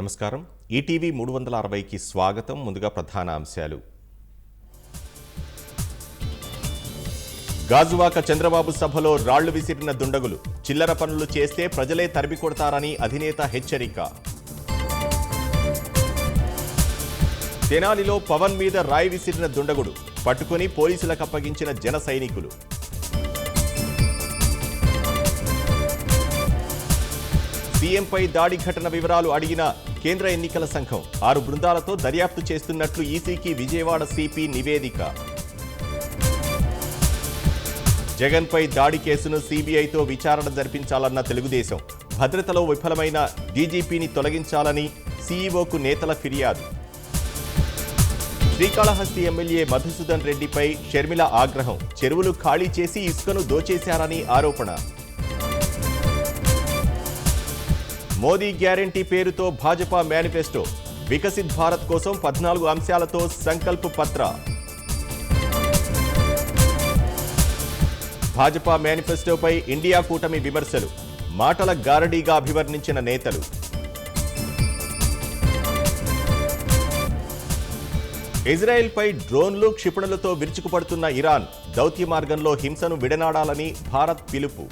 నమస్కారం. ఈటీవీ 360కి స్వాగతం. ముందుగా ప్రధాన అంశాలు. గాజువాక చంద్రబాబు సభలో రాళ్లు విసిరిన దుండగులు. చిల్లర పనులు చేస్తే ప్రజలే తరిమి కొడతారని అధినేత హెచ్చరిక. తెనాలిలో పవన్ మీద రాయి విసిరిన దుండగుడు. పట్టుకుని పోలీసులకు అప్పగించిన జన సైనికులు. సీఎంపై దాడి ఘటన వివరాలు అడిగిన కేంద్ర ఎన్నికల సంఘం. 6 బృందాలతో దర్యాప్తు చేస్తున్నట్లు ఈసీకి విజయవాడ సిపి నివేదిక. జగన్పై దాడి కేసును సీబీఐతో విచారణ జరిపించాలన్న తెలుగుదేశం. భద్రతలో విఫలమైన డీజీపీని తొలగించాలని సీఈఓకు నేతల ఫిర్యాదు. శ్రీకాళహస్తి ఎమ్మెల్యే మధుసూదన్ రెడ్డిపై షర్మిల ఆగ్రహం. చెరువులు ఖాళీ చేసి ఇసుకను దోచేశారని ఆరోపణ. మోదీ గ్యారంటీ పేరుతో భాజపా మేనిఫెస్టో. వికసిత్ భారత్ కోసం 14 అంశాలతో సంకల్ప పత్ర. భాజపా మేనిఫెస్టోపై ఇండియా కూటమి విమర్శలు. మాటల గారడీగా అభివర్ణించిన నేతలు. ఇజ్రాయెల్పై డ్రోన్లు క్షిపణులతో విరుచుకుపడుతున్న ఇరాన్. దౌత్య మార్గంలో హింసను విడనాడాలని భారత్ పిలుపు.